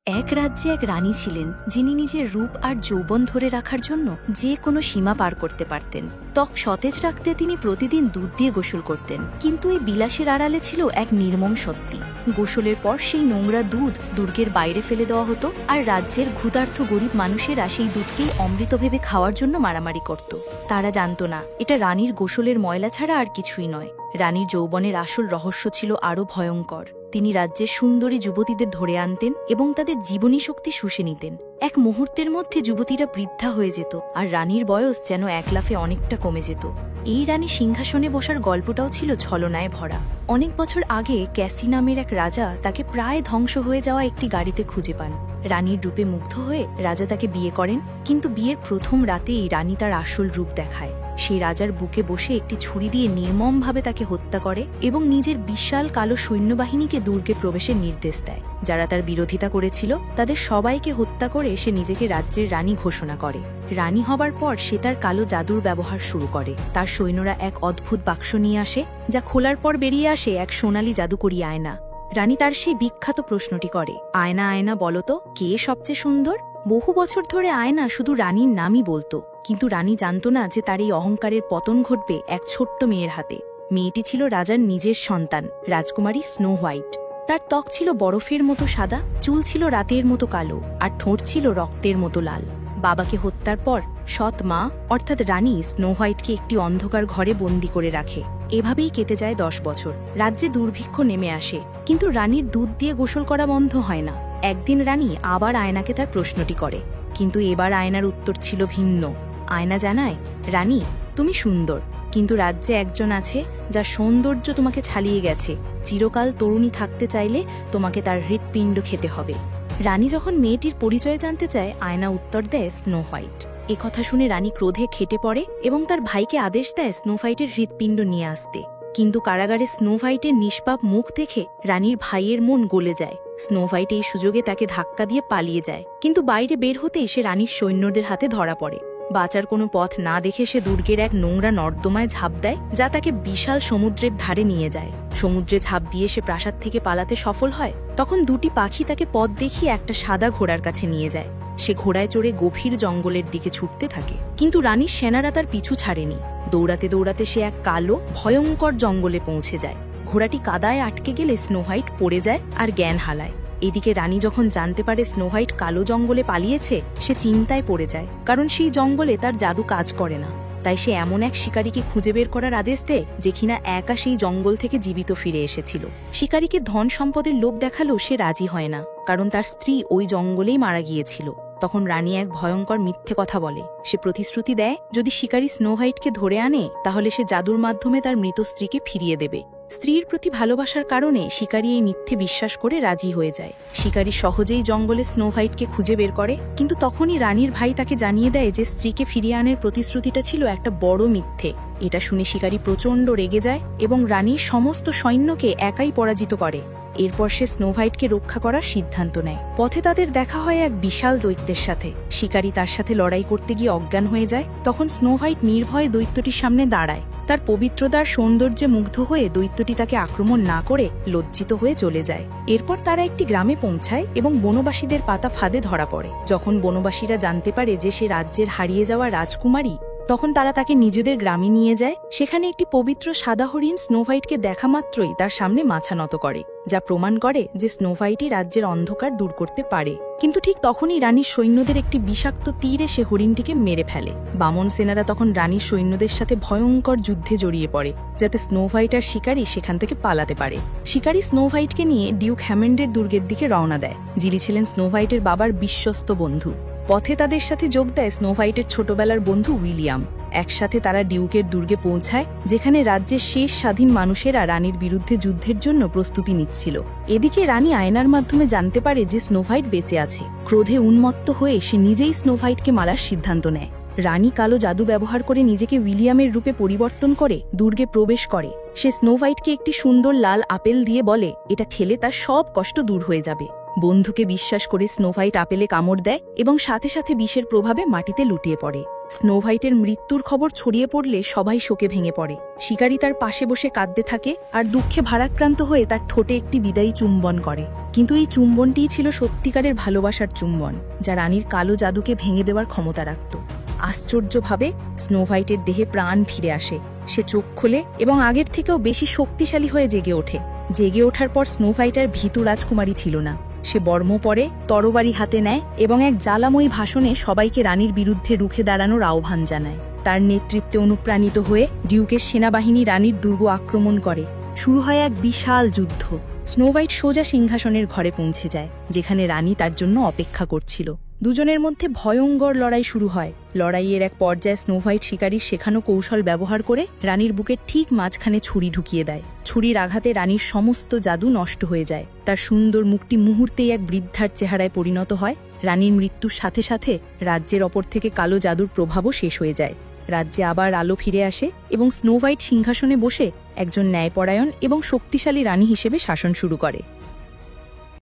এক রাজ্যে এক রানী ছিলেন, যিনি নিজের রূপ আর যৌবন ধরে রাখার জন্য যে কোনো সীমা পার করতে পারতেন। ত্বক সতেজ রাখতে তিনি প্রতিদিন দুধ দিয়ে গোসল করতেন, কিন্তু এই বিলাসের আড়ালে ছিল এক নির্মম সত্যি। গোসলের পর সেই নোংরা দুধ দুর্গের বাইরে ফেলে দেওয়া হতো, আর রাজ্যের ক্ষুধার্ত গরিব মানুষেরা সেই দুধকেই অমৃত ভেবে খাওয়ার জন্য মারামারি করত। তারা জানত না এটা রানীর গোসলের ময়লা ছাড়া আর কিছুই নয়। রানীর যৌবনের আসল রহস্য ছিল আরও ভয়ঙ্কর। তিনি রাজ্যের সুন্দরী যুবতীদের ধরে আনতেন এবং তাদের জীবনী শক্তি শুষে নিতেন। এক মুহূর্তের মধ্যে যুবতীরা বৃদ্ধা হয়ে যেত, আর রানীর বয়স যেন এক লাফে অনেকটা কমে যেত। এই রানী সিংহাসনে বসার গল্পটাও ছিল ছলনায় ভরা। অনেক বছর আগে ক্যাসি নামের এক রাজা তাকে প্রায় ধ্বংস হয়ে যাওয়া একটি গাড়িতে খুঁজে পান। রানীর রূপে মুগ্ধ হয়ে রাজা তাকে বিয়ে করেন, কিন্তু বিয়ের প্রথম রাতেই রানী তার আসল রূপ দেখায়। সেই রাজার বুকে বসে একটি ছুরি দিয়ে নির্মমভাবে তাকে হত্যা করে এবং নিজের বিশাল কালো সৈন্যবাহিনীকে দুর্গে প্রবেশের নির্দেশ দেয়। যারা তার বিরোধিতা করেছিল তাদের সবাইকে হত্যা করে সে নিজেকে রাজ্যের রানী ঘোষণা করে। রানী হবার পর সে তার কালো জাদুর ব্যবহার শুরু করে। তার সৈন্যরা এক অদ্ভুত বাক্স নিয়ে আসে, যা খোলার পর বেরিয়ে আসে এক সোনালী জাদুকরি আয়না। রানী তার সেই বিখ্যাত প্রশ্নটি করে, আয়না আয়না বলতো, কে সবচেয়ে সুন্দর? বহু বছর ধরে আয়না শুধু রানীর নামই বলতো, কিন্তু রানী জানত না যে তার এই অহংকারের পতন ঘটবে এক ছোট্ট মেয়ের হাতে। মেয়েটি ছিল রাজার নিজের সন্তান, রাজকুমারী স্নো হোয়াইট। তার ত্বক ছিল বরফের মতো সাদা, চুল ছিল রাতের মতো কালো, আর ঠোঁট ছিল রক্তের মতো লাল। বাবাকে হত্যার পর সৎ মা অর্থাৎ রানী স্নো হোয়াইটকে একটি অন্ধকার ঘরে বন্দি করে রাখে। এভাবেই কেটে যায় 10 বছর। রাজ্যে দুর্ভিক্ষ নেমে আসে, কিন্তু রানীর দুধ দিয়ে গোসল করা বন্ধ হয় না। একদিন রানী আবার আয়নাকে তার প্রশ্নটি করে, কিন্তু এবার আয়নার উত্তর ছিল ভিন্ন। আয়না জানায়, রানী তুমি সুন্দর, কিন্তু রাজ্যে একজন আছে যার সৌন্দর্য তোমাকে ছাড়িয়ে গেছে। চিরকাল তরুণী থাকতে চাইলে তোমাকে তার হৃৎপিণ্ড খেতে হবে। রানী যখন মেয়েটির পরিচয় জানতে চায়, আয়না উত্তর দেয় স্নো হোয়াইট। একথা শুনে রানী ক্রোধে খেটে পড়ে এবং তার ভাইকে আদেশ দেয় স্নো হোয়াইটের হৃৎপিণ্ড নিয়ে আসতে। কিন্তু কারাগারে স্নো হোয়াইটের নিষ্পাপ মুখ দেখে রানীর ভাইয়ের মন গলে যায়। স্নো হোয়াইট এই সুযোগে তাকে ধাক্কা দিয়ে পালিয়ে যায়, কিন্তু বাইরে বের হতেই সে রানীর সৈন্যদের হাতে ধরা পড়ে। বাঁচার কোনো পথ না দেখে সে দুর্গের এক নোংরা নর্দমায় ঝাঁপ দেয়, যা তাকে বিশাল সমুদ্রের ধারে নিয়ে যায়। সমুদ্রে ঝাঁপ দিয়ে সে প্রাসাদ থেকে পালাতে সফল হয়। তখন দুটি পাখি তাকে পথ দেখিয়ে একটা সাদা ঘোড়ার কাছে নিয়ে যায়। সে ঘোড়ায় চড়ে গভীর জঙ্গলের দিকে ছুটতে থাকে, কিন্তু রানীর সেনারা তার পিছু ছাড়েনি। দৌড়াতে দৌড়াতে সে এক কালো ভয়ঙ্কর জঙ্গলে পৌঁছে যায়। ঘোড়াটি কাদায় আটকে গেলে স্নো হোয়াইট পড়ে যায় আর জ্ঞান হারায়। এদিকে রানী যখন জানতে পারে স্নো হোয়াইট কালো জঙ্গলে পালিয়েছে, সে চিন্তায় পড়ে যায়, কারণ সেই জঙ্গলে তার জাদু কাজ করে না। তাই সে এমন এক শিকারীকে খুঁজে বের করার আদেশ দেয়, যে কিনা একা সেই জঙ্গল থেকে জীবিত ফিরে এসেছিল। শিকারীকে ধন সম্পদের লোভ দেখালেও সে রাজি হয় না, কারণ তার স্ত্রী ওই জঙ্গলেই মারা গিয়েছিল। তখন রানী এক ভয়ঙ্কর মিথ্যে কথা বলে। সে প্রতিশ্রুতি দেয়, যদি শিকারী স্নো হোয়াইটকে ধরে আনে তাহলে সে জাদুর মাধ্যমে তার মৃত স্ত্রীকে ফিরিয়ে দেবে। স্ত্রীর প্রতি ভালোবাসার কারণে শিকারী এই মিথ্যে বিশ্বাস করে রাজি হয়ে যায়। শিকারী সহজেই জঙ্গলে স্নো হোয়াইটকে খুঁজে বের করে, কিন্তু তখনই রানীর ভাই তাকে জানিয়ে দেয় যে স্ত্রীকে ফিরিয়ে আনার প্রতিশ্রুতিটা ছিল একটা বড় মিথ্যে। এটা শুনে শিকারী প্রচণ্ড রেগে যায় এবং রানীর সমস্ত সৈন্যকে একাই পরাজিত করে। এরপর সে স্নো হোয়াইটকে রক্ষা করার সিদ্ধান্ত নেয়। পথে তাদের দেখা হয় এক বিশাল দৈত্যের সাথে। শিকারী তার সাথে লড়াই করতে গিয়ে অজ্ঞান হয়ে যায়। তখন স্নো হোয়াইট নির্ভয়ে দৈত্যটির সামনে দাঁড়ায়। তার পবিত্রতার সৌন্দর্যে মুগ্ধ হয়ে দৈত্যটি তাকে আক্রমণ না করে লজ্জিত হয়ে চলে যায়। এরপর তারা একটি গ্রামে পৌঁছায় এবং বনবাসীদের পাতা ফাঁদে ধরা পড়ে। যখন বনবাসীরা জানতে পারে যে সে রাজ্যের হারিয়ে যাওয়া রাজকুমারী, তখন তারা তাকে নিজেদের গ্রামে নিয়ে যায়। সেখানে একটি পবিত্র সাদা হরিণ স্নো হোয়াইটকে দেখা মাত্রই তার সামনে মাথা নত করে, যা প্রমাণ করে যে স্নো হোয়াইটই রাজ্যের অন্ধকার দূর করতে পারে। কিন্তু ঠিক তখনই রানীর সৈন্যদের একটি বিষাক্ত তীর এসে হরিণটিকে মেরে ফেলে। বামন সেনারা তখন রানীর সৈন্যদের সাথে ভয়ঙ্কর যুদ্ধে জড়িয়ে পড়ে, যাতে স্নো হোয়াইট আর শিকারী সেখান থেকে পালাতে পারে। শিকারী স্নো হোয়াইটকে নিয়ে ডিউক হ্যামন্ডের দুর্গের দিকে রওনা দেয়, যিনি ছিলেন স্নো হোয়াইটের বাবার বিশ্বস্ত বন্ধু। পথে তাদের সাথে যোগ দেয় স্নো হোয়াইটের ছোটবেলার বন্ধু উইলিয়াম। একসাথে তারা ডিউকের দুর্গে পৌঁছায়, যেখানে রাজ্যের শেষ স্বাধীন মানুষেরা রানীর বিরুদ্ধে যুদ্ধের জন্য প্রস্তুতি নিচ্ছিল। এদিকে রানী আয়নার মাধ্যমে জানতে পারে যে স্নো হোয়াইট বেঁচে আছে। ক্রোধে উন্মত্ত হয়ে সে নিজেই স্নো হোয়াইটকে মারার সিদ্ধান্ত নেয়। রানী কালো জাদু ব্যবহার করে নিজেকে উইলিয়ামের রূপে পরিবর্তন করে দুর্গে প্রবেশ করে। সে স্নো হোয়াইটকে একটি সুন্দর লাল আপেল দিয়ে বলে, এটা খেলে তার সব কষ্ট দূর হয়ে যাবে। বন্ধুকে বিশ্বাস করে স্নো হোয়াইট আপেলে কামড় দেয় এবং সাথে সাথে বিষের প্রভাবে মাটিতে লুটিয়ে পড়ে। স্নো হোয়াইটের মৃত্যুর খবর ছড়িয়ে পড়লে সবাই শোকে ভেঙে পড়ে। শিকারী তার পাশে বসে কাঁদতে থাকে আর দুঃখে ভারাক্রান্ত হয়ে তার ঠোঁটে একটি বিদায়ী চুম্বন করে। কিন্তু এই চুম্বনটিই ছিল সত্যিকারের ভালোবাসার চুম্বন, যা রানীর কালো জাদুকে ভেঙে দেওয়ার ক্ষমতা রাখত। আশ্চর্যভাবে স্নো হোয়াইটের দেহে প্রাণ ফিরে আসে। সে চোখ খোলে এবং আগের থেকেও বেশি শক্তিশালী হয়ে জেগে ওঠে। জেগে ওঠার পর স্নো হোয়াইট আর ভীতু রাজকুমারী ছিল না। সে বর্ম পরে, তরবারি হাতে নেয় এবং এক জ্বালাময়ী ভাষণে সবাইকে রানীর বিরুদ্ধে রুখে দাঁড়ানোর আহ্বান জানায়। তার নেতৃত্বে অনুপ্রাণিত হয়ে ডিউকের সেনাবাহিনী রানীর দুর্গ আক্রমণ করে। শুরু হয় এক বিশাল যুদ্ধ। স্নো হোয়াইট সোজা সিংহাসনের ঘরে পৌঁছে যায়, যেখানে রানী তার জন্য অপেক্ষা করছিল। দুজনের মধ্যে ভয়ঙ্কর লড়াই শুরু হয়। লড়াইয়ের এক পর্যায়ে স্নো হোয়াইট শিকারীর শেখানো কৌশল ব্যবহার করে রানীর বুকের ঠিক মাঝখানে ছুরি ঢুকিয়ে দেয়। ছুরির আঘাতে রানীর সমস্ত জাদু নষ্ট হয়ে যায়। তার সুন্দর মুখটি মুহূর্তেই এক বৃদ্ধার চেহারায় পরিণত হয়। রানীর মৃত্যুর সাথে সাথে রাজ্যের ওপর থেকে কালো জাদুর প্রভাবও শেষ হয়ে যায়। রাজ্যে আবার আলো ফিরে আসে এবং স্নো হোয়াইট সিংহাসনে বসে একজন ন্যায়পরায়ণ এবং শক্তিশালী রানী হিসেবে শাসন শুরু করে।